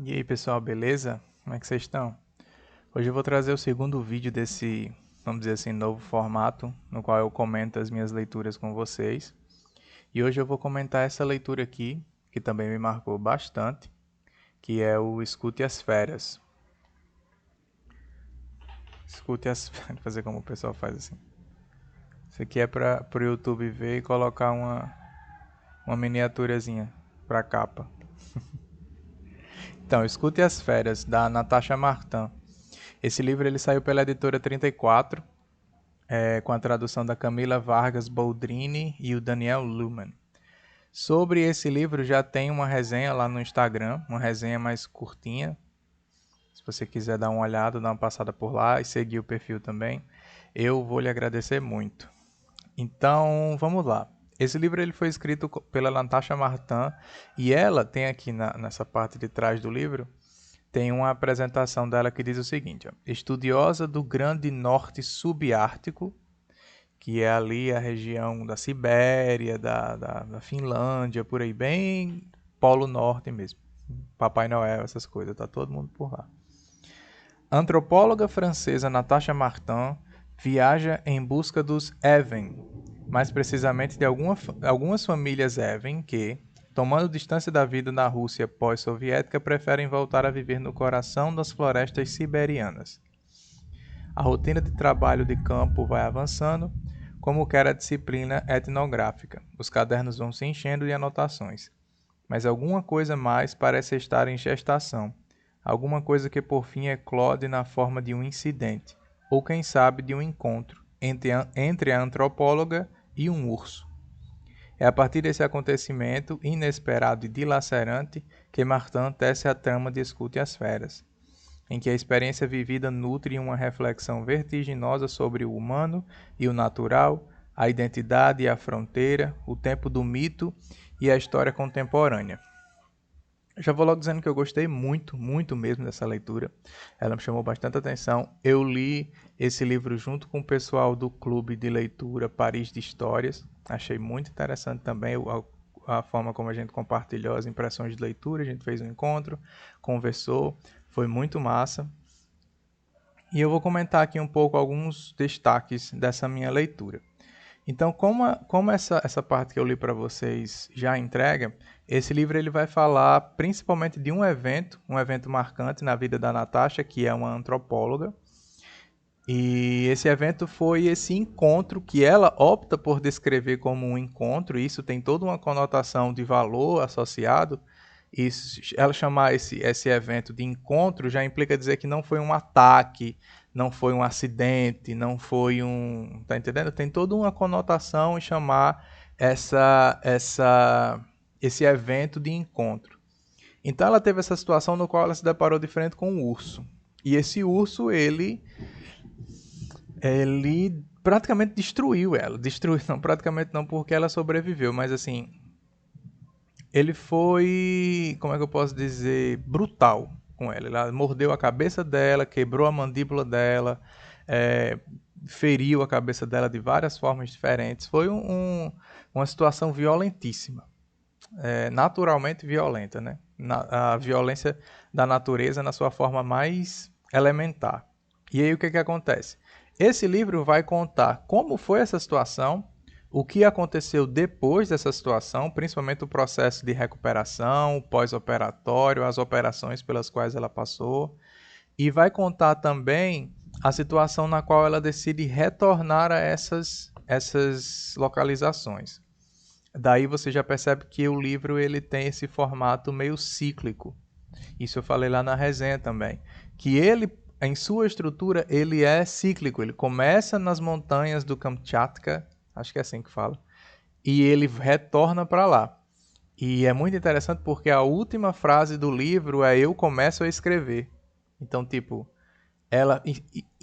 E aí pessoal, beleza? Como é que vocês estão? Hoje eu vou trazer o segundo vídeo desse, vamos dizer assim, novo formato, no qual eu comento as minhas leituras com vocês. E hoje eu vou comentar essa leitura aqui, que também me marcou bastante, que é o Escute as Feras. Escute as Feras, fazer como o pessoal faz assim. Isso aqui é para o YouTube ver e colocar uma miniaturazinha para capa. Então, Escute as Feras, da Natasha Martin. Esse livro ele saiu pela editora 34, com a tradução da Camila Vargas Boldrini e o Daniel Luhmann. Sobre esse livro já tem uma resenha lá no Instagram, uma resenha mais curtinha. Se você quiser dar uma olhada, dar uma passada por lá e seguir o perfil também, eu vou lhe agradecer muito. Então, vamos lá. Esse livro ele foi escrito pela Natasha Martin e ela tem aqui nessa parte de trás do livro, tem uma apresentação dela que diz o seguinte: ó, estudiosa do Grande Norte Subártico, que é ali a região da Sibéria, da Finlândia, por aí, bem Polo Norte mesmo. Papai Noel, essas coisas, tá todo mundo por lá. A antropóloga francesa Natasha Martin viaja em busca dos Even, mais precisamente de algumas famílias Even que, tomando distância da vida na Rússia pós-soviética, preferem voltar a viver no coração das florestas siberianas. A rotina de trabalho de campo vai avançando, como quer a disciplina etnográfica. Os cadernos vão se enchendo de anotações. Mas alguma coisa mais parece estar em gestação. Alguma coisa que por fim eclode na forma de um incidente, ou quem sabe de um encontro, entre a antropóloga e um urso. É a partir desse acontecimento inesperado e dilacerante que Martin tece a trama de Escute as Feras, em que a experiência vivida nutre uma reflexão vertiginosa sobre o humano e o natural, a identidade e a fronteira, o tempo do mito e a história contemporânea. Já vou logo dizendo que eu gostei muito, muito mesmo dessa leitura. Ela me chamou bastante atenção. Eu li esse livro junto com o pessoal do Clube de Leitura Paris de Histórias. Achei muito interessante também a forma como a gente compartilhou as impressões de leitura. A gente fez um encontro, conversou, foi muito massa. E eu vou comentar aqui um pouco alguns destaques dessa minha leitura. Então, como essa parte que eu li para vocês já entrega, esse livro ele vai falar principalmente de um evento marcante na vida da Natasha, que é uma antropóloga. E esse evento foi esse encontro que ela opta por descrever como um encontro, e isso tem toda uma conotação de valor associado. Isso, ela chamar esse evento de encontro já implica dizer que não foi um ataque, não foi um acidente, não foi um... Tá entendendo? Tem toda uma conotação em chamar esse evento de encontro. Então ela teve essa situação no qual ela se deparou de frente com um urso. E esse urso, ele praticamente destruiu ela. Destruiu, não, praticamente não, porque ela sobreviveu, mas assim, ele foi, como é que eu posso dizer, brutal com ela. Ela mordeu a cabeça dela, quebrou a mandíbula dela, é, feriu a cabeça dela de várias formas diferentes. Foi uma situação violentíssima, naturalmente violenta, né? A violência da natureza na sua forma mais elementar. E aí o que acontece? Esse livro vai contar como foi essa situação, o que aconteceu depois dessa situação, principalmente o processo de recuperação, o pós-operatório, as operações pelas quais ela passou, e vai contar também a situação na qual ela decide retornar a essas localizações. Daí você já percebe que o livro ele tem esse formato meio cíclico. Isso eu falei lá na resenha também, que ele em sua estrutura ele é cíclico, ele começa nas montanhas do Kamchatka, acho que é assim que fala, e ele retorna para lá. E é muito interessante porque a última frase do livro é eu começo a escrever. Então, tipo, ela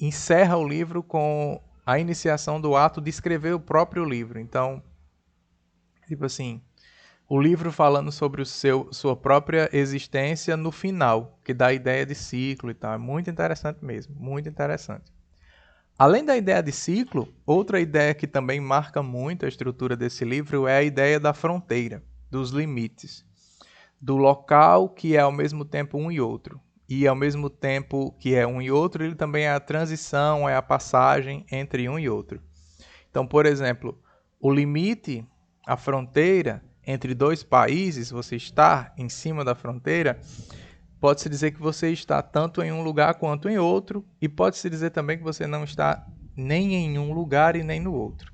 encerra o livro com a iniciação do ato de escrever o próprio livro. Então, tipo assim, o livro falando sobre sua própria existência no final, que dá a ideia de ciclo e tal. É muito interessante mesmo, muito interessante. Além da ideia de ciclo, outra ideia que também marca muito a estrutura desse livro é a ideia da fronteira, dos limites. do local que é ao mesmo tempo um e outro. E ao mesmo tempo que é um e outro, ele também é a transição, é a passagem entre um e outro. Então, por exemplo, o limite, a fronteira entre dois países, você está em cima da fronteira, pode-se dizer que você está tanto em um lugar quanto em outro, e pode-se dizer também que você não está nem em um lugar e nem no outro.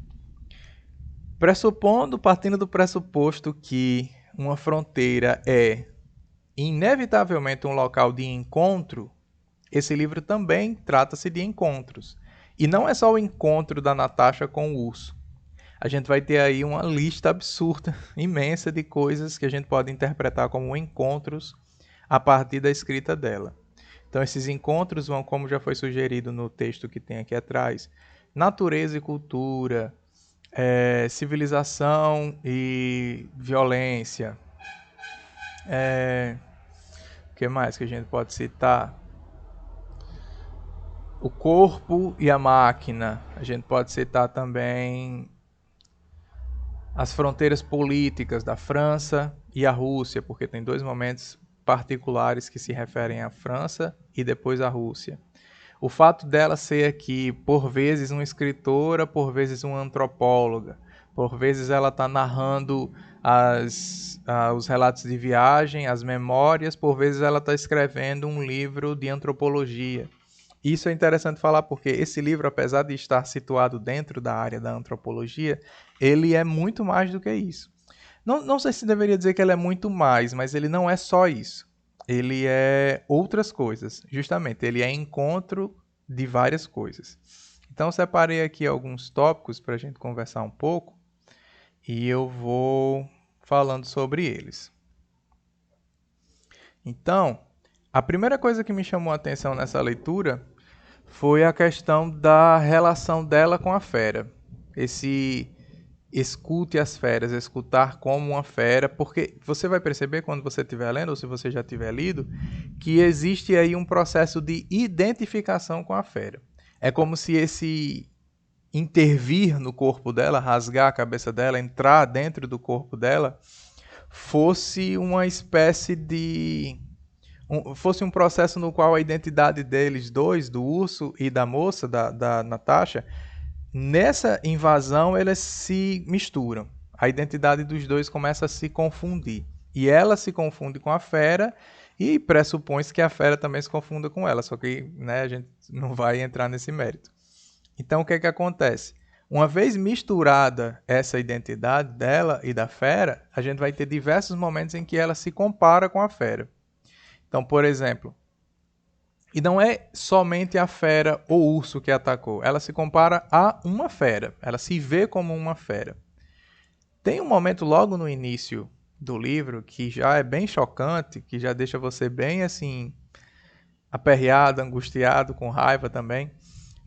Partindo do pressuposto que uma fronteira é inevitavelmente um local de encontro, esse livro também trata-se de encontros. E não é só o encontro da Natasha com o urso. A gente vai ter aí uma lista absurda, imensa de coisas que a gente pode interpretar como encontros a partir da escrita dela. Então esses encontros vão, como já foi sugerido no texto que tem aqui atrás, natureza e cultura, civilização e violência. O que mais que a gente pode citar? O corpo e a máquina. A gente pode citar também as fronteiras políticas da França e a Rússia, porque tem dois momentos particulares que se referem à França e depois à Rússia. O fato dela ser aqui, por vezes, uma escritora, por vezes uma antropóloga, por vezes ela está narrando os relatos de viagem, as memórias, por vezes ela está escrevendo um livro de antropologia. Isso é interessante falar porque esse livro, apesar de estar situado dentro da área da antropologia, ele é muito mais do que isso. Não sei se deveria dizer que ele é muito mais, mas ele não é só isso. Ele é outras coisas. Justamente, ele é encontro de várias coisas. Então, separei aqui alguns tópicos para a gente conversar um pouco e eu vou falando sobre eles. Então, a primeira coisa que me chamou a atenção nessa leitura foi a questão da relação dela com a fera. Esse escute as feras, escutar como uma fera, porque você vai perceber quando você estiver lendo, ou se você já tiver lido, que existe aí um processo de identificação com a fera. É como se esse intervir no corpo dela, rasgar a cabeça dela, entrar dentro do corpo dela, fosse uma espécie de fosse um processo no qual a identidade deles dois, do urso e da moça, da Natasha, nessa invasão elas se misturam. A identidade dos dois começa a se confundir. E ela se confunde com a fera e pressupõe-se que a fera também se confunda com ela. Só que a gente não vai entrar nesse mérito. Então o que é que acontece? Uma vez misturada essa identidade dela e da fera, a gente vai ter diversos momentos em que ela se compara com a fera. Então, por exemplo, e não é somente a fera ou urso que atacou, ela se compara a uma fera, ela se vê como uma fera. Tem um momento logo no início do livro que já é bem chocante, que já deixa você bem assim, aperreado, angustiado, com raiva também,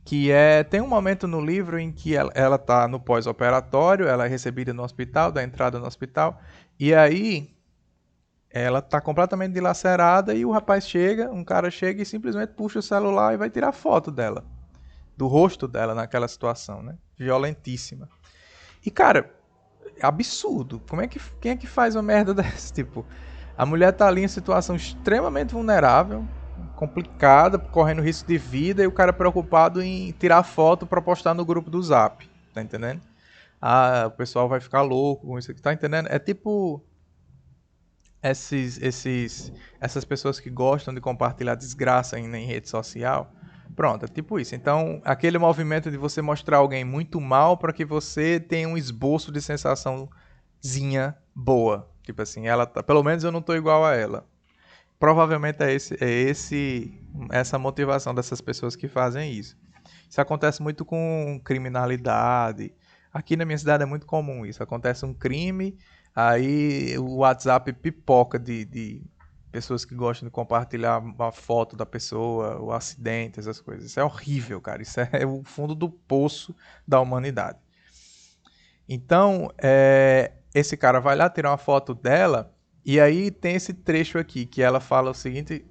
que tem um momento no livro em que ela está no pós-operatório, ela é recebida no hospital, da entrada no hospital, e aí ela tá completamente dilacerada e o rapaz chega, um cara chega e simplesmente puxa o celular e vai tirar foto dela. Do rosto dela naquela situação, né? Violentíssima. E, cara, absurdo. Quem é que faz uma merda dessa? Tipo, a mulher tá ali em situação extremamente vulnerável, complicada, correndo risco de vida e o cara preocupado em tirar foto pra postar no grupo do Zap. Tá entendendo? Ah, o pessoal vai ficar louco com isso aqui. Tá entendendo? É tipo essas pessoas que gostam de compartilhar desgraça em rede social. Pronto, é tipo isso. Então, aquele movimento de você mostrar alguém muito mal para que você tenha um esboço de sensaçãozinha boa. Tipo assim, ela tá, pelo menos eu não tô igual a ela. Provavelmente essa motivação dessas pessoas que fazem isso. Isso acontece muito com criminalidade. Aqui na minha cidade é muito comum isso. Acontece um crime, aí o WhatsApp pipoca de pessoas que gostam de compartilhar a foto da pessoa, o acidente, essas coisas. Isso é horrível, cara. Isso é o fundo do poço da humanidade. Então, esse cara vai lá tirar uma foto dela e aí tem esse trecho aqui que ela fala o seguinte,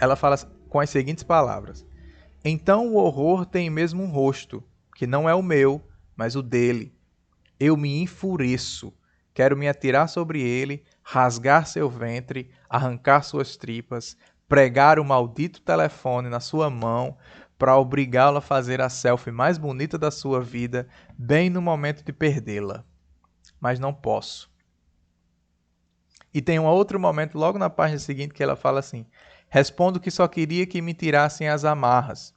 ela fala com as seguintes palavras: então o horror tem mesmo um rosto, que não é o meu, mas o dele. Eu me enfureço. Quero me atirar sobre ele, rasgar seu ventre, arrancar suas tripas, pregar o maldito telefone na sua mão para obrigá-lo a fazer a selfie mais bonita da sua vida, bem no momento de perdê-la. Mas não posso. E tem um outro momento logo na página seguinte que ela fala assim: respondo que só queria que me tirassem as amarras.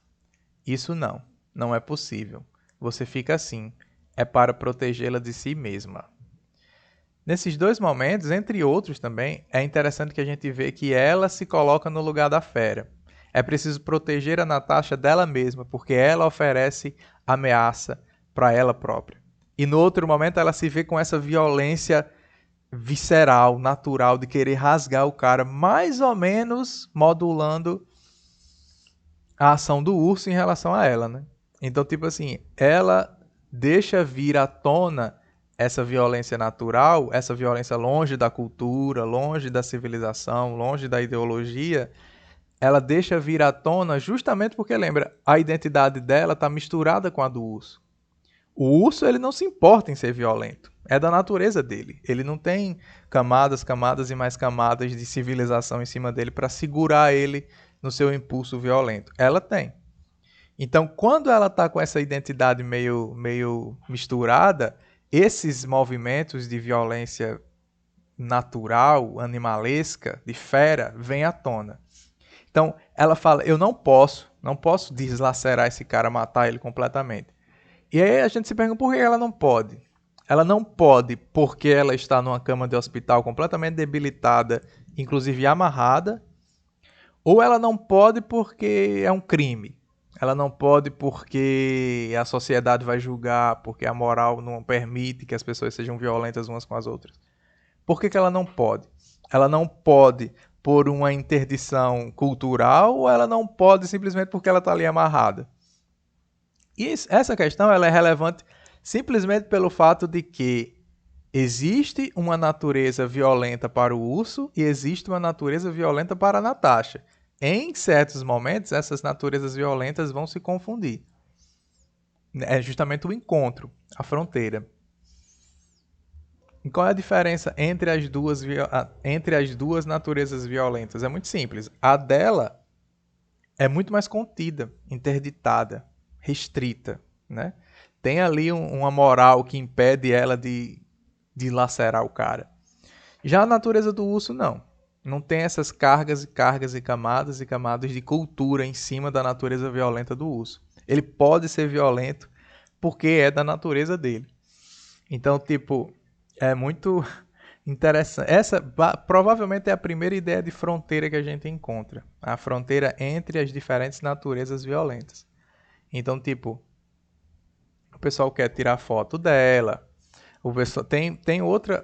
Isso não é possível. Você fica assim. É para protegê-la de si mesma. Nesses dois momentos, entre outros também, é interessante que a gente vê que ela se coloca no lugar da fera. É preciso proteger a Natasha dela mesma, porque ela oferece ameaça para ela própria. E no outro momento ela se vê com essa violência visceral, natural, de querer rasgar o cara, mais ou menos modulando a ação do urso em relação a ela, né? Então, tipo assim, ela deixa vir à tona essa violência natural, essa violência longe da cultura, longe da civilização, longe da ideologia, ela deixa vir à tona justamente porque, lembra, a identidade dela está misturada com a do urso. O urso, ele não se importa em ser violento. É da natureza dele. Ele não tem camadas, camadas e mais camadas de civilização em cima dele para segurar ele no seu impulso violento. Ela tem. Então, quando ela está com essa identidade meio misturada, esses movimentos de violência natural, animalesca, de fera, vêm à tona. Então, ela fala, eu não posso deslacerar esse cara, matar ele completamente. E aí a gente se pergunta por que ela não pode. Ela não pode porque ela está numa cama de hospital completamente debilitada, inclusive amarrada, ou ela não pode porque é um crime. Ela não pode porque a sociedade vai julgar, porque a moral não permite que as pessoas sejam violentas umas com as outras. Por que ela não pode? Ela não pode por uma interdição cultural ou ela não pode simplesmente porque ela está ali amarrada? E essa questão ela é relevante simplesmente pelo fato de que existe uma natureza violenta para o urso e existe uma natureza violenta para a Natasha. Em certos momentos, essas naturezas violentas vão se confundir. É justamente o encontro, a fronteira. E qual é a diferença entre as duas naturezas violentas? É muito simples. A dela é muito mais contida, interditada, restrita, né? Tem ali uma moral que impede ela de lacerar o cara. Já a natureza do urso, não. Não tem essas cargas e cargas e camadas de cultura em cima da natureza violenta do urso. Ele pode ser violento porque é da natureza dele. Então, tipo, é muito interessante. Essa provavelmente é a primeira ideia de fronteira que a gente encontra. A fronteira entre as diferentes naturezas violentas. Então, tipo, o pessoal quer tirar foto dela. O pessoal tem outra.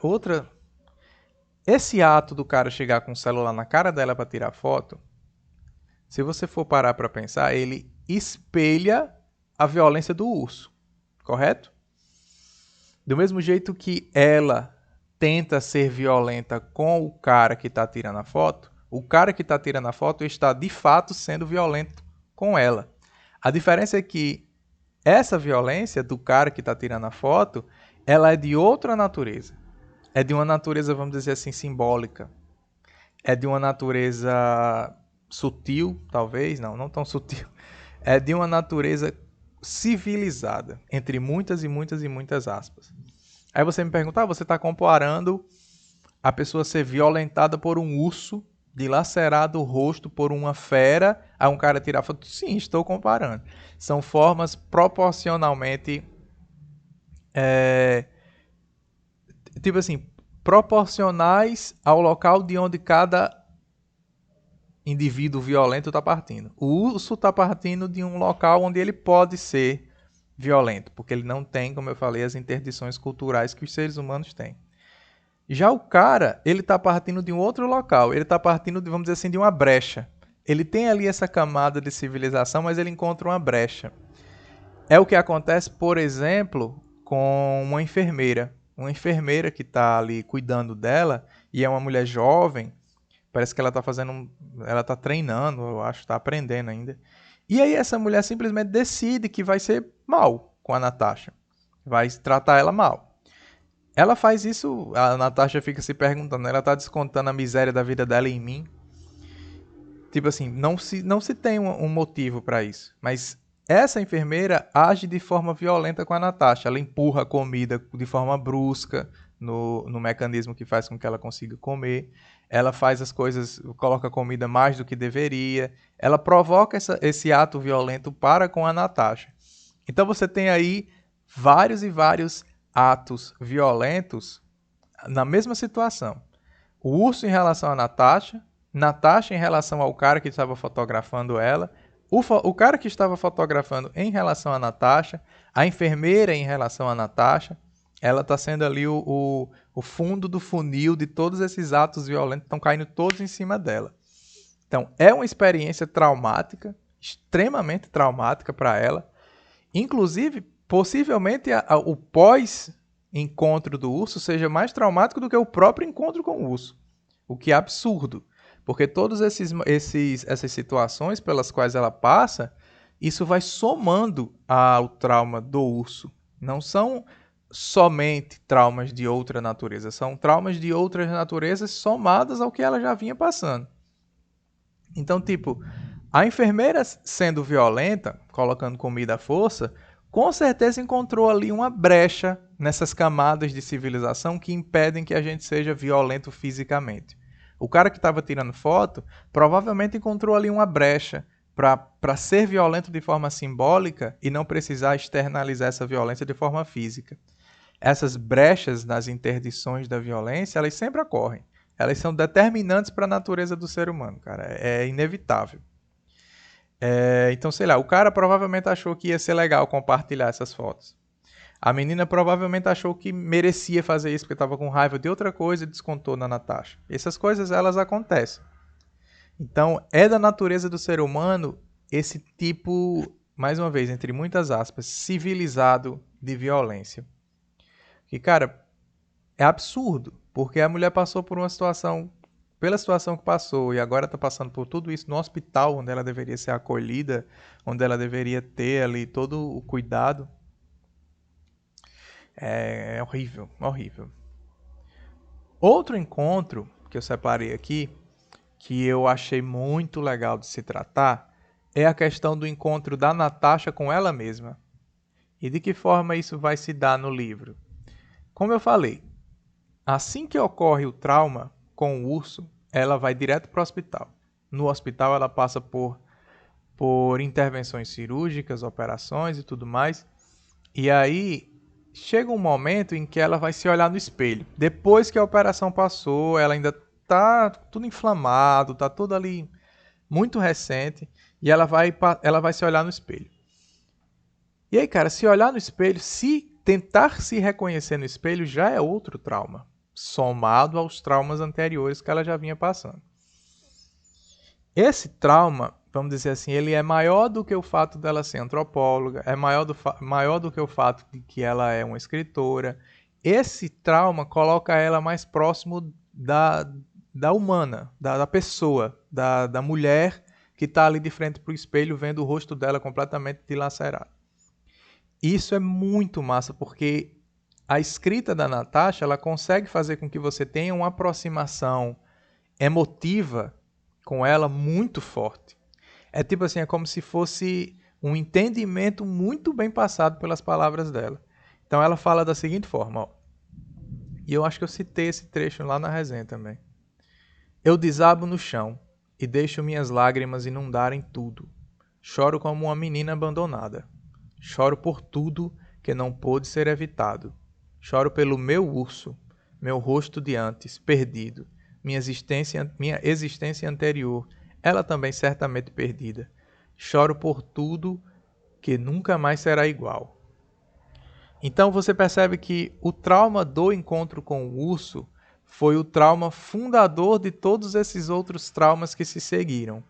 Esse ato do cara chegar com o celular na cara dela para tirar foto, se você for parar para pensar, ele espelha a violência do urso, correto? Do mesmo jeito que ela tenta ser violenta com o cara que está tirando a foto, o cara que está tirando a foto está de fato sendo violento com ela. A diferença é que essa violência do cara que está tirando a foto, ela é de outra natureza. É de uma natureza, vamos dizer assim, simbólica. É de uma natureza sutil, talvez, não tão sutil. É de uma natureza civilizada, entre muitas e muitas e muitas aspas. Aí você me pergunta, você está comparando a pessoa ser violentada por um urso, dilacerado o rosto por uma fera, a um cara tirar foto? Sim, estou comparando. São formas proporcionalmente... tipo assim, proporcionais ao local de onde cada indivíduo violento está partindo. O urso está partindo de um local onde ele pode ser violento, porque ele não tem, como eu falei, as interdições culturais que os seres humanos têm. Já o cara, ele está partindo de um outro local, ele está partindo, vamos dizer assim, de uma brecha. Ele tem ali essa camada de civilização, mas ele encontra uma brecha. É o que acontece, por exemplo, com uma enfermeira. Uma enfermeira que está ali cuidando dela, e é uma mulher jovem, parece que ela está ela está treinando, eu acho, está aprendendo ainda. E aí essa mulher simplesmente decide que vai ser mal com a Natasha. Vai tratar ela mal. Ela faz isso, a Natasha fica se perguntando, ela tá descontando a miséria da vida dela em mim. Tipo assim, não se tem um motivo para isso. Mas essa enfermeira age de forma violenta com a Natasha. Ela empurra a comida de forma brusca no mecanismo que faz com que ela consiga comer. Ela faz as coisas, coloca a comida mais do que deveria. Ela provoca esse ato violento para com a Natasha. Então você tem aí vários e vários atos violentos na mesma situação. O urso em relação a Natasha, Natasha em relação ao cara que estava fotografando ela, o cara que estava fotografando em relação a Natasha, a enfermeira em relação a Natasha, ela está sendo ali o fundo do funil de todos esses atos violentos que estão caindo todos em cima dela. Então, é uma experiência traumática, extremamente traumática para ela. Inclusive, possivelmente o pós-encontro do urso seja mais traumático do que o próprio encontro com o urso. O que é absurdo. Porque todas essas situações pelas quais ela passa, isso vai somando ao trauma do urso. Não são somente traumas de outra natureza, são traumas de outras naturezas somadas ao que ela já vinha passando. Então, tipo, a enfermeira sendo violenta, colocando comida à força, com certeza encontrou ali uma brecha nessas camadas de civilização que impedem que a gente seja violento fisicamente. O cara que estava tirando foto provavelmente encontrou ali uma brecha para ser violento de forma simbólica e não precisar externalizar essa violência de forma física. Essas brechas nas interdições da violência, elas sempre ocorrem. Elas são determinantes para a natureza do ser humano, cara. É inevitável. Então, sei lá, o cara provavelmente achou que ia ser legal compartilhar essas fotos. A menina provavelmente achou que merecia fazer isso porque estava com raiva de outra coisa e descontou na Natasha. Essas coisas, elas acontecem. Então, é da natureza do ser humano esse tipo, mais uma vez, entre muitas aspas, civilizado de violência. Que, cara, é absurdo, porque a mulher passou por uma situação, pela situação que passou, e agora está passando por tudo isso no hospital, onde ela deveria ser acolhida, onde ela deveria ter ali todo o cuidado. É horrível, horrível. Outro encontro que eu separei aqui, que eu achei muito legal de se tratar, é a questão do encontro da Natasha com ela mesma. E de que forma isso vai se dar no livro? Como eu falei, assim que ocorre o trauma com o urso, ela vai direto para o hospital. No hospital ela passa por intervenções cirúrgicas, operações e tudo mais. E aí chega um momento em que ela vai se olhar no espelho. Depois que a operação passou, ela ainda tá tudo inflamado, tá tudo ali muito recente, e ela vai se olhar no espelho. E aí, cara, se olhar no espelho, se tentar se reconhecer no espelho já é outro trauma, somado aos traumas anteriores que ela já vinha passando. Esse trauma, vamos dizer assim, ele é maior do que o fato dela ser antropóloga, é maior do que o fato de que ela é uma escritora. Esse trauma coloca ela mais próximo da humana, da pessoa, da mulher que está ali de frente para o espelho vendo o rosto dela completamente dilacerado. Isso é muito massa, porque a escrita da Natasha, ela consegue fazer com que você tenha uma aproximação emotiva com ela muito forte. É tipo assim, é como se fosse um entendimento muito bem passado pelas palavras dela. Então ela fala da seguinte forma, ó, e eu acho que eu citei esse trecho lá na resenha também. Eu desabo no chão e deixo minhas lágrimas inundarem tudo. Choro como uma menina abandonada. Choro por tudo que não pôde ser evitado. Choro pelo meu urso, meu rosto de antes, perdido, minha existência anterior, ela também certamente perdida. Choro por tudo que nunca mais será igual. Então você percebe que o trauma do encontro com o urso foi o trauma fundador de todos esses outros traumas que se seguiram.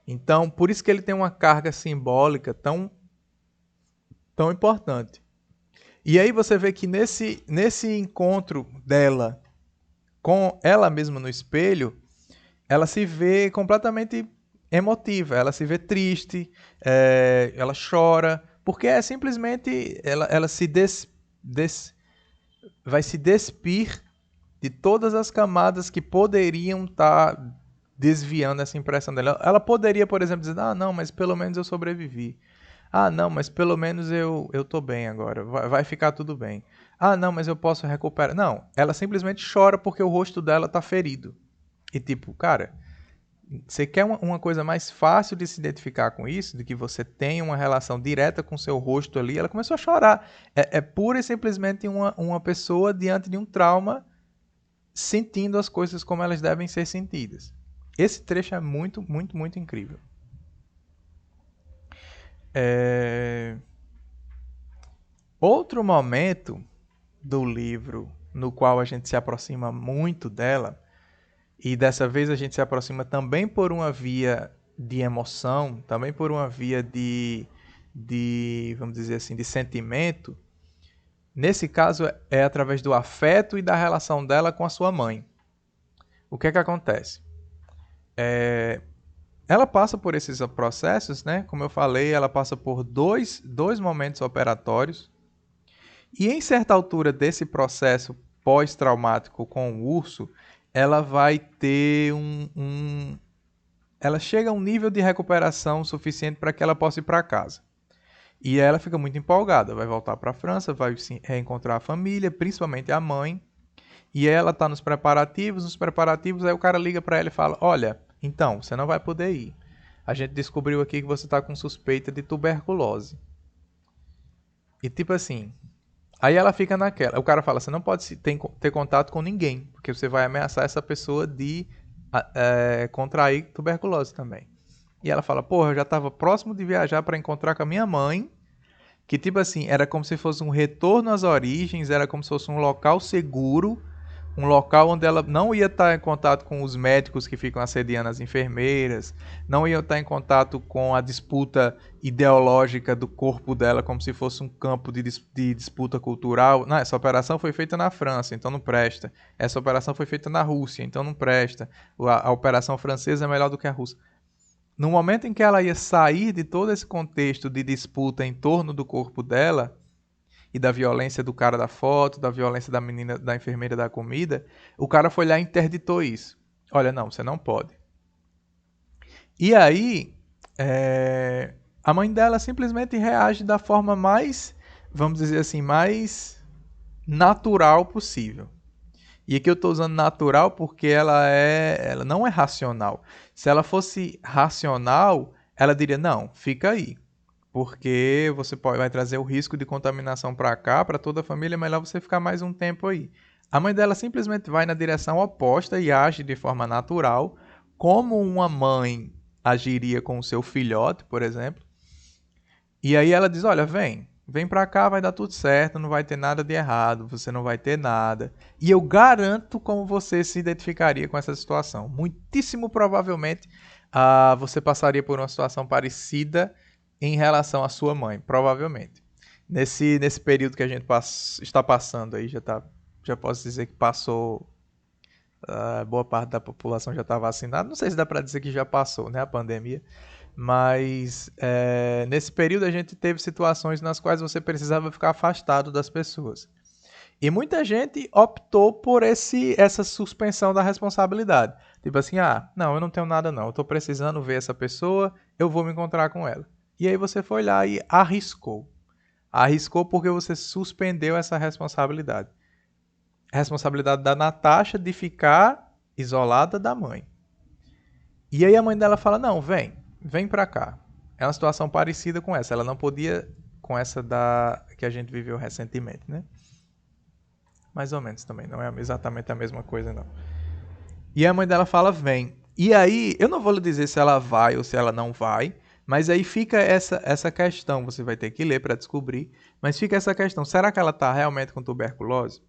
Então, por isso que ele tem uma carga simbólica tão importante. E aí você vê que nesse encontro dela com ela mesma no espelho, ela se vê completamente emotiva, ela se vê triste, ela chora, porque é simplesmente ela se vai se despir de todas as camadas que poderiam estar desviando essa impressão dela. Ela poderia, por exemplo, dizer, ah, não, mas pelo menos eu sobrevivi. Ah, não, mas pelo menos eu tô bem agora, vai ficar tudo bem. Ah, não, mas eu posso recuperar. Não, ela simplesmente chora porque o rosto dela tá ferido. E tipo, cara, você quer uma coisa mais fácil de se identificar com isso, de que você tem uma relação direta com o seu rosto ali, ela começou a chorar. É pura e simplesmente uma pessoa diante de um trauma, sentindo as coisas como elas devem ser sentidas. Esse trecho é muito, muito, muito incrível. Outro momento do livro no qual a gente se aproxima muito dela, e dessa vez a gente se aproxima também por uma via de emoção, também por uma via de vamos dizer assim, de sentimento. Nesse caso é através do afeto e da relação dela com a sua mãe. O que é que acontece? Ela passa por esses processos, né? Como eu falei, ela passa por dois momentos operatórios. E em certa altura desse processo pós-traumático com o urso, ela vai ter ela chega a um nível de recuperação suficiente para que ela possa ir para casa. E ela fica muito empolgada, vai voltar para a França, vai reencontrar a família, principalmente a mãe. E ela está nos preparativos, aí o cara liga para ela e fala, olha, então, você não vai poder ir. A gente descobriu aqui que você está com suspeita de tuberculose. E tipo assim, aí ela fica naquela. O cara fala, você não pode ter contato com ninguém, porque você vai ameaçar essa pessoa de contrair tuberculose também. E ela fala, porra, eu já estava próximo de viajar para encontrar com a minha mãe, que tipo assim, era como se fosse um retorno às origens, era como se fosse um local seguro, um local onde ela não ia estar em contato com os médicos que ficam assediando as enfermeiras, não ia estar em contato com a disputa ideológica do corpo dela, como se fosse um campo de disputa cultural. Não, essa operação foi feita na França, então não presta. Essa operação foi feita na Rússia, então não presta. A operação francesa é melhor do que a russa. No momento em que ela ia sair de todo esse contexto de disputa em torno do corpo dela, e da violência do cara da foto, da violência da menina, da enfermeira da comida, o cara foi lá e interditou isso. Olha, não, você não pode. E aí, a mãe dela simplesmente reage da forma mais, vamos dizer assim, mais natural possível. E aqui eu estou usando natural porque ela não é racional. Se ela fosse racional, ela diria, não, fica aí. Porque você vai trazer o risco de contaminação para cá, para toda a família, é melhor você ficar mais um tempo aí. A mãe dela simplesmente vai na direção oposta e age de forma natural, como uma mãe agiria com o seu filhote, por exemplo. E aí ela diz, olha, vem para cá, vai dar tudo certo, não vai ter nada de errado, você não vai ter nada. E eu garanto como você se identificaria com essa situação. Muitíssimo provavelmente você passaria por uma situação parecida em relação à sua mãe, provavelmente. Nesse período que a gente está passando aí, já posso dizer que passou, boa parte da população já está vacinada. Não sei se dá para dizer que já passou, né, a pandemia. Mas nesse período a gente teve situações nas quais você precisava ficar afastado das pessoas. E muita gente optou por essa suspensão da responsabilidade. Tipo assim, não, eu não tenho nada não, eu estou precisando ver essa pessoa, eu vou me encontrar com ela. E aí você foi lá e arriscou. Arriscou porque você suspendeu essa responsabilidade. A responsabilidade da Natasha de ficar isolada da mãe. E aí a mãe dela fala, não, vem pra cá. É uma situação parecida com essa. Ela não podia com essa que a gente viveu recentemente, né? Mais ou menos também, não é exatamente a mesma coisa, não. E a mãe dela fala, vem. E aí, eu não vou lhe dizer se ela vai ou se ela não vai, mas aí fica essa questão, você vai ter que ler para descobrir, mas fica essa questão, será que ela está realmente com tuberculose?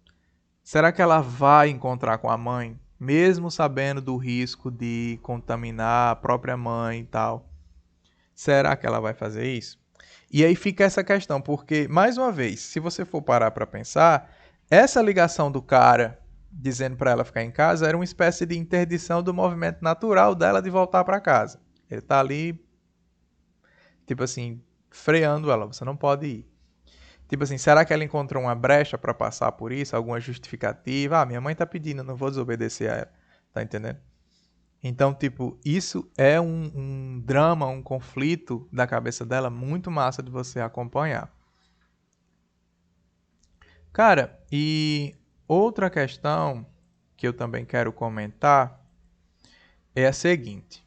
Será que ela vai encontrar com a mãe, mesmo sabendo do risco de contaminar a própria mãe e tal? Será que ela vai fazer isso? E aí fica essa questão, porque, mais uma vez, se você for parar para pensar, essa ligação do cara dizendo para ela ficar em casa era uma espécie de interdição do movimento natural dela de voltar para casa. Ele tá ali, tipo assim, freando ela, você não pode ir. Tipo assim, será que ela encontrou uma brecha para passar por isso? Alguma justificativa? Ah, minha mãe tá pedindo, não vou desobedecer a ela. Tá entendendo? Então, tipo, isso é um drama, um conflito da cabeça dela muito massa de você acompanhar. Cara, e outra questão que eu também quero comentar é a seguinte.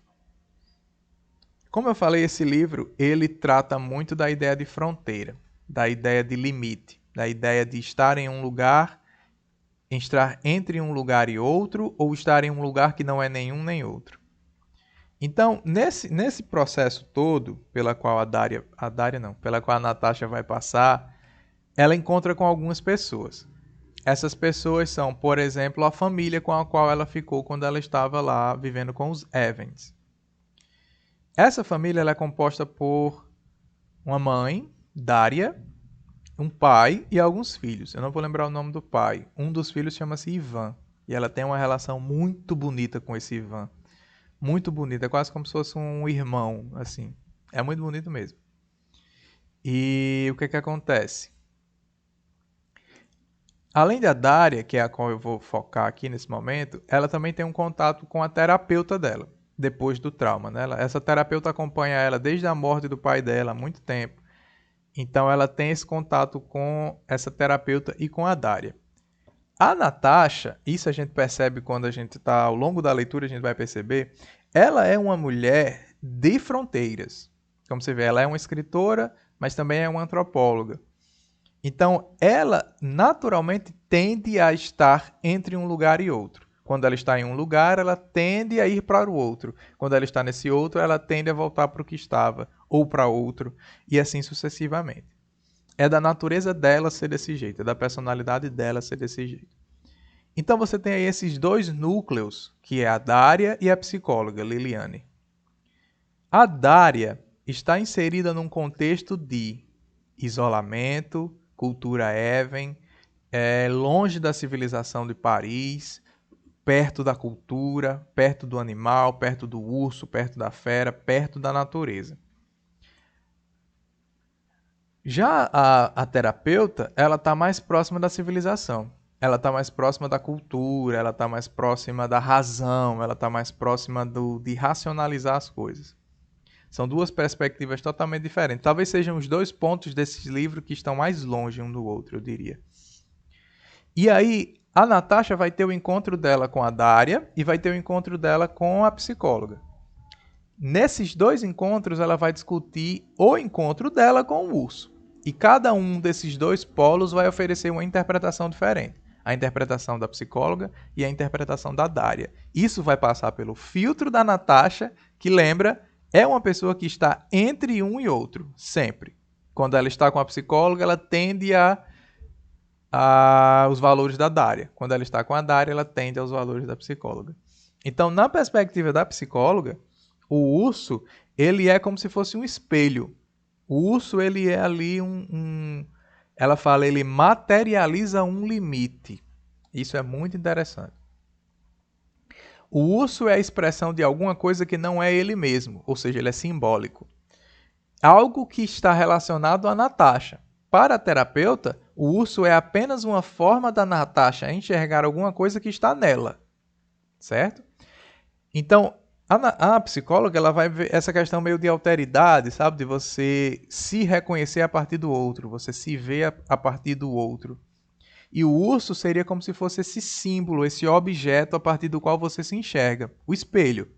Como eu falei, esse livro, ele trata muito da ideia de fronteira, da ideia de limite, da ideia de estar em um lugar, estar entre um lugar e outro, ou estar em um lugar que não é nenhum nem outro. Então, nesse processo todo, pela qual pela qual a Natasha vai passar, ela encontra com algumas pessoas. Essas pessoas são, por exemplo, a família com a qual ela ficou quando ela estava lá vivendo com os Evans. Essa família ela é composta por uma mãe, Daria, um pai e alguns filhos. Eu não vou lembrar o nome do pai. Um dos filhos chama-se Ivan. E ela tem uma relação muito bonita com esse Ivan. Muito bonita, é quase como se fosse um irmão, assim. É muito bonito mesmo. E o que que acontece? Além da Daria, que é a qual eu vou focar aqui nesse momento, ela também tem um contato com a terapeuta dela, depois do trauma, né? Essa terapeuta acompanha ela desde a morte do pai dela há muito tempo. Então ela tem esse contato com essa terapeuta e com a Daria. A Natasha, isso a gente percebe quando a gente está ao longo da leitura, a gente vai perceber, ela é uma mulher de fronteiras. Como você vê, ela é uma escritora, mas também é uma antropóloga. Então, ela naturalmente tende a estar entre um lugar e outro. Quando ela está em um lugar, ela tende a ir para o outro. Quando ela está nesse outro, ela tende a voltar para o que estava, ou para outro, e assim sucessivamente. É da natureza dela ser desse jeito, é da personalidade dela ser desse jeito. Então você tem aí esses dois núcleos, que é a Daria e a psicóloga Liliane. A Daria está inserida num contexto de isolamento, cultura Even, longe da civilização de Paris, perto da cultura, perto do animal, perto do urso, perto da fera, perto da natureza. Já a terapeuta, ela está mais próxima da civilização. Ela está mais próxima da cultura, ela está mais próxima da razão, ela está mais próxima de racionalizar as coisas. São duas perspectivas totalmente diferentes. Talvez sejam os dois pontos desses livros que estão mais longe um do outro, eu diria. E aí, a Natasha vai ter o encontro dela com a Daria e vai ter o encontro dela com a psicóloga. Nesses dois encontros, ela vai discutir o encontro dela com o urso. E cada um desses dois polos vai oferecer uma interpretação diferente. A interpretação da psicóloga e a interpretação da Daria. Isso vai passar pelo filtro da Natasha, que lembra, é uma pessoa que está entre um e outro, sempre. Quando ela está com a psicóloga, ela tende os valores da Daria. Quando ela está com a Daria, ela tende aos valores da psicóloga. Então, na perspectiva da psicóloga, o urso, ele é como se fosse um espelho. O urso, ele é ali ela fala, ele materializa um limite. Isso é muito interessante. O urso é a expressão de alguma coisa que não é ele mesmo, ou seja, ele é simbólico. Algo que está relacionado a Natasha. Para a terapeuta, o urso é apenas uma forma da Natasha enxergar alguma coisa que está nela. Certo? Então, a psicóloga ela vai ver essa questão meio de alteridade, sabe? De você se reconhecer a partir do outro, você se ver a partir do outro. E o urso seria como se fosse esse símbolo, esse objeto a partir do qual você se enxerga, o espelho.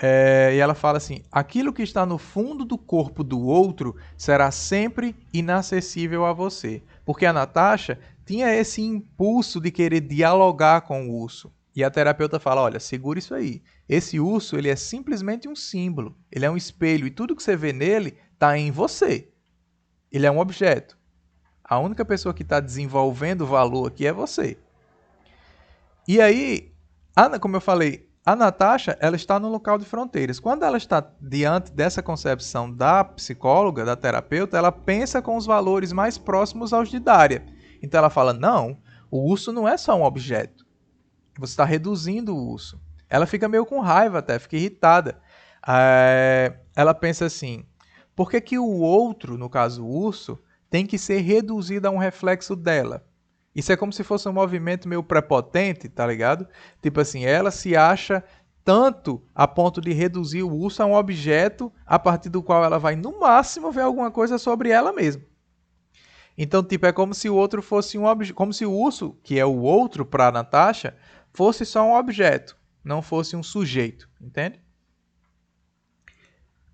E ela fala assim, aquilo que está no fundo do corpo do outro será sempre inacessível a você. Porque a Natasha tinha esse impulso de querer dialogar com o urso. E a terapeuta fala, olha, segura isso aí. Esse urso ele é simplesmente um símbolo, ele é um espelho e tudo que você vê nele está em você. Ele é um objeto. A única pessoa que está desenvolvendo valor aqui é você. E aí, como eu falei, a Natasha ela está no local de fronteiras. Quando ela está diante dessa concepção da psicóloga, da terapeuta, ela pensa com os valores mais próximos aos de Daria. Então ela fala, não, o urso não é só um objeto. Você está reduzindo o urso. Ela fica meio com raiva até, fica irritada. Ela pensa assim, por que o outro, no caso o urso, tem que ser reduzida a um reflexo dela. Isso é como se fosse um movimento meio prepotente, tá ligado? Tipo assim, ela se acha tanto a ponto de reduzir o urso a um objeto a partir do qual ela vai, no máximo, ver alguma coisa sobre ela mesma. Então, tipo, é como se o outro fosse um objeto, como se o urso, que é o outro para Natasha, fosse só um objeto, não fosse um sujeito, entende?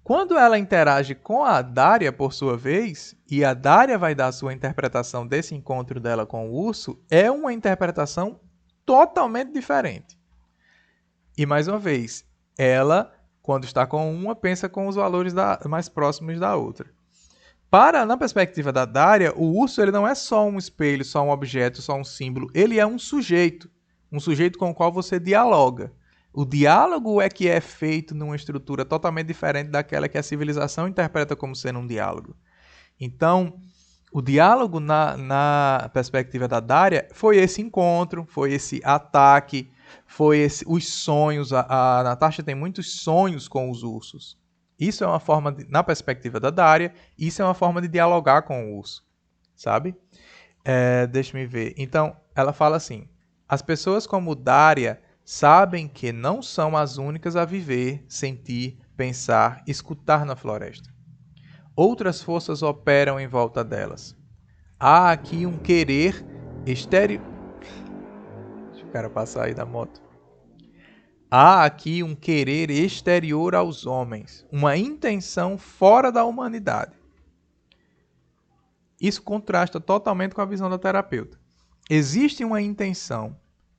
Quando ela interage com a Daria, por sua vez, e a Daria vai dar a sua interpretação desse encontro dela com o urso, é uma interpretação totalmente diferente. E mais uma vez, ela, quando está com uma, pensa com os valores mais próximos da outra. Na perspectiva da Daria, o urso ele não é só um espelho, só um objeto, só um símbolo. Ele é um sujeito com o qual você dialoga. O diálogo é que é feito numa estrutura totalmente diferente daquela que a civilização interpreta como sendo um diálogo. Então, o diálogo na perspectiva da Daria foi esse encontro, foi esse ataque, os sonhos. A Natasha tem muitos sonhos com os ursos. Isso é uma forma, na perspectiva da Daria, isso é uma forma de dialogar com o urso, sabe? Deixa-me ver. Então, ela fala assim, as pessoas como Daria sabem que não são as únicas a viver, sentir, pensar, escutar na floresta. Outras forças operam em volta delas. Há aqui um querer estéreo... Deixa o cara passar aí da moto. Há aqui um querer exterior aos homens, uma intenção fora da humanidade. Isso contrasta totalmente com a visão da terapeuta. Existe uma intenção,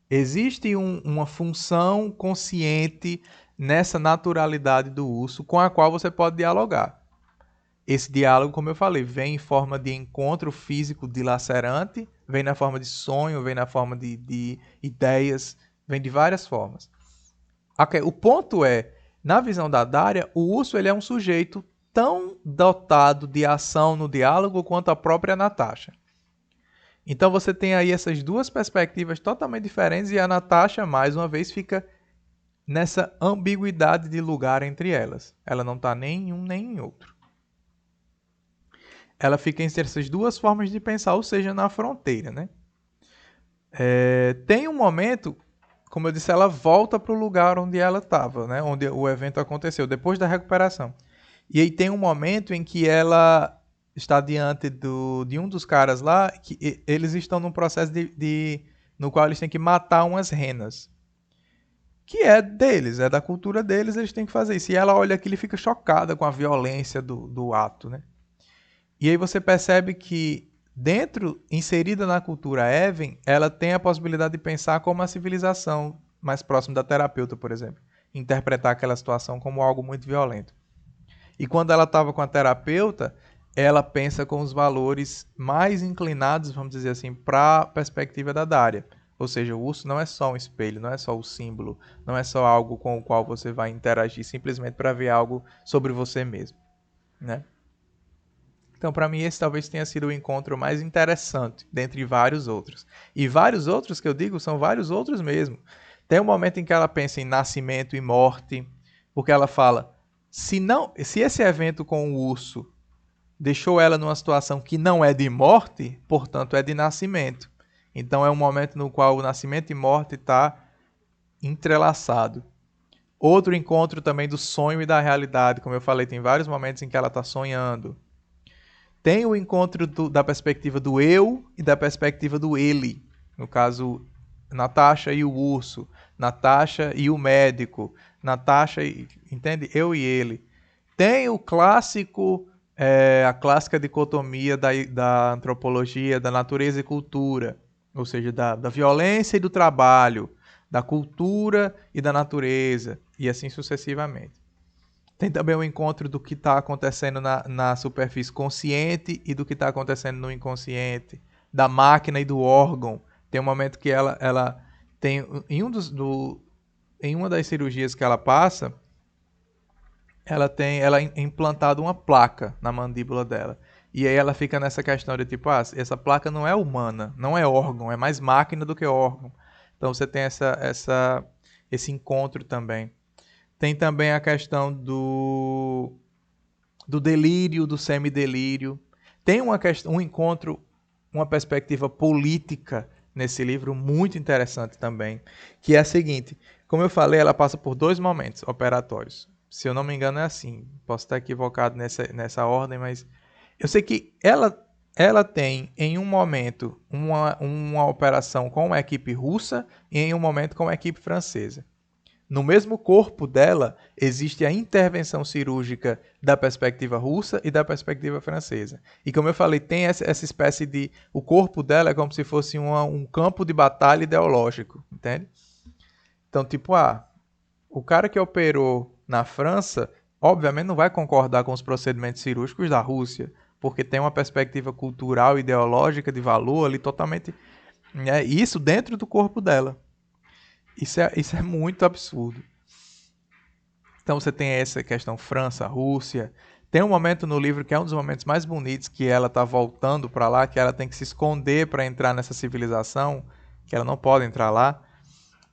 existe uma função consciente nessa naturalidade do urso com a qual você pode dialogar. Esse diálogo, como eu falei, vem em forma de encontro físico dilacerante, vem na forma de sonho, vem na forma de ideias, vem de várias formas. Okay. O ponto é, na visão da Daria, o urso ele é um sujeito tão dotado de ação no diálogo quanto a própria Natasha. Então você tem aí essas duas perspectivas totalmente diferentes e a Natasha, mais uma vez, fica nessa ambiguidade de lugar entre elas. Ela não está nem em um nem em outro. Ela fica entre essas duas formas de pensar, ou seja, na fronteira, né? Tem um momento, como eu disse, ela volta para o lugar onde ela estava, né? Onde o evento aconteceu, depois da recuperação. E aí tem um momento em que ela está diante de um dos caras lá, que eles estão num processo no qual eles têm que matar umas renas. Que é deles, é da cultura deles, eles têm que fazer isso. E ela olha aquilo e fica chocada com a violência do ato, né? E aí você percebe que inserida na cultura Even, ela tem a possibilidade de pensar como a civilização mais próxima da terapeuta, por exemplo. Interpretar aquela situação como algo muito violento. E quando ela estava com a terapeuta, ela pensa com os valores mais inclinados, vamos dizer assim, para a perspectiva da Daria. Ou seja, o urso não é só um espelho, não é só o símbolo, não é só algo com o qual você vai interagir simplesmente para ver algo sobre você mesmo, né? Então, para mim, esse talvez tenha sido o encontro mais interessante, dentre vários outros. E vários outros que eu digo são vários outros mesmo. Tem um momento em que ela pensa em nascimento e morte, porque ela fala, se esse evento com o urso deixou ela numa situação que não é de morte, portanto é de nascimento. Então é um momento no qual o nascimento e morte está entrelaçado. Outro encontro também do sonho e da realidade, como eu falei, tem vários momentos em que ela está sonhando. Tem o encontro da perspectiva do eu e da perspectiva do ele. No caso, Natasha e o urso, Natasha e o médico, Natasha, entende? Eu e ele. Tem o clássico, a clássica dicotomia da antropologia, da natureza e cultura, ou seja, da violência e do trabalho, da cultura e da natureza, e assim sucessivamente. Tem também o encontro do que está acontecendo na superfície consciente e do que está acontecendo no inconsciente, da máquina e do órgão. Tem um momento que ela tem, em uma das cirurgias que ela passa, ela é implantada uma placa na mandíbula dela. E aí ela fica nessa questão de tipo, essa placa não é humana, não é órgão, é mais máquina do que órgão. Então você tem esse encontro também. Tem também a questão do delírio, do semidelírio. Tem um encontro, uma perspectiva política nesse livro muito interessante também, que é a seguinte: como eu falei, ela passa por 2 momentos operatórios. Se eu não me engano é assim, posso estar equivocado nessa ordem, mas eu sei que ela tem em um momento uma operação com a equipe russa e em um momento com a equipe francesa. No mesmo corpo dela existe a intervenção cirúrgica da perspectiva russa e da perspectiva francesa. E como eu falei, tem essa espécie de... O corpo dela é como se fosse um campo de batalha ideológico, entende? Então, tipo, o cara que operou na França, obviamente não vai concordar com os procedimentos cirúrgicos da Rússia, porque tem uma perspectiva cultural, ideológica, de valor ali totalmente... Né, isso dentro do corpo dela. Isso é muito absurdo. Então você tem essa questão França, Rússia. Tem um momento no livro que é um dos momentos mais bonitos, que ela está voltando para lá, que ela tem que se esconder para entrar nessa civilização, que ela não pode entrar lá.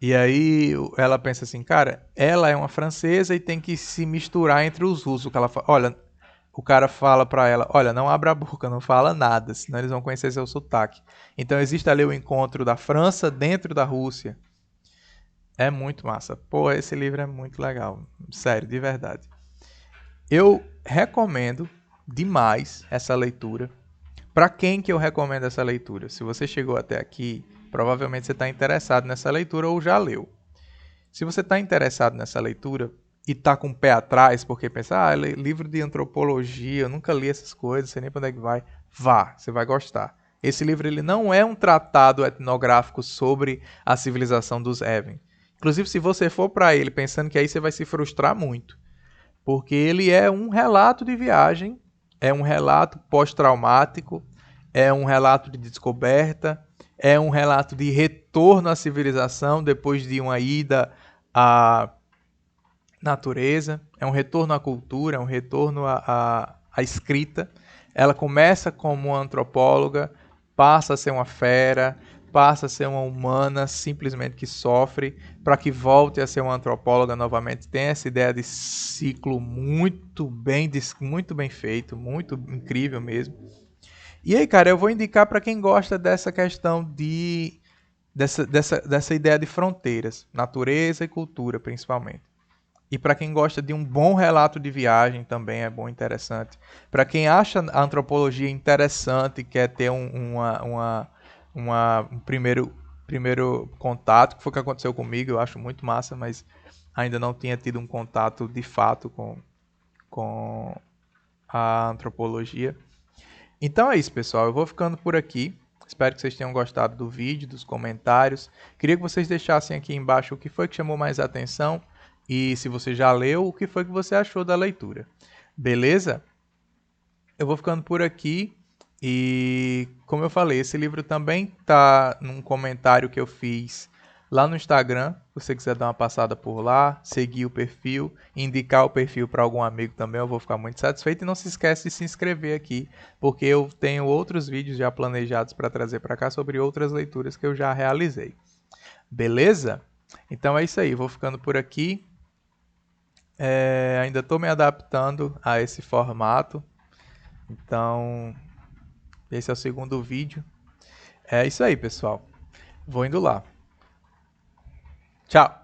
E aí ela pensa assim, cara, ela é uma francesa e tem que se misturar entre os russos. Olha, o cara fala para ela, olha, não abra a boca, não fala nada, senão eles vão conhecer seu sotaque. Então existe ali o encontro da França dentro da Rússia. É muito massa. Pô, esse livro é muito legal. Sério, de verdade. Eu recomendo demais essa leitura. Para quem que eu recomendo essa leitura? Se você chegou até aqui, provavelmente você está interessado nessa leitura ou já leu. Se você está interessado nessa leitura e está com o pé atrás, porque pensa, livro de antropologia, eu nunca li essas coisas, sei nem para onde é que vai. Vá, você vai gostar. Esse livro ele não é um tratado etnográfico sobre a civilização dos Even. Inclusive, se você for para ele pensando que aí você vai se frustrar muito, porque ele é um relato de viagem, é um relato pós-traumático, é um relato de descoberta, é um relato de retorno à civilização depois de uma ida à natureza, é um retorno à cultura, é um retorno à escrita. Ela começa como uma antropóloga, passa a ser uma fera, passa a ser uma humana simplesmente que sofre, para que volte a ser uma antropóloga novamente. Tem essa ideia de ciclo muito bem feito, muito incrível mesmo. E aí, cara, eu vou indicar para quem gosta dessa questão dessa ideia de fronteiras, natureza e cultura, principalmente. E para quem gosta de um bom relato de viagem também é bom, interessante. Para quem acha a antropologia interessante, quer ter um primeiro contato, que foi o que aconteceu comigo, eu acho muito massa, mas ainda não tinha tido um contato de fato com a antropologia. Então é isso, pessoal. Eu vou ficando por aqui. Espero que vocês tenham gostado do vídeo, dos comentários. Queria que vocês deixassem aqui embaixo o que foi que chamou mais atenção e se você já leu, o que foi que você achou da leitura. Beleza? Eu vou ficando por aqui e, como eu falei, esse livro também está num comentário que eu fiz lá no Instagram. Se você quiser dar uma passada por lá, seguir o perfil, indicar o perfil para algum amigo também, eu vou ficar muito satisfeito. E não se esquece de se inscrever aqui, porque eu tenho outros vídeos já planejados para trazer para cá sobre outras leituras que eu já realizei. Beleza? Então é isso aí, vou ficando por aqui. Ainda estou me adaptando a esse formato. Então, esse é o segundo vídeo. É isso aí, pessoal. Vou indo lá. Tchau!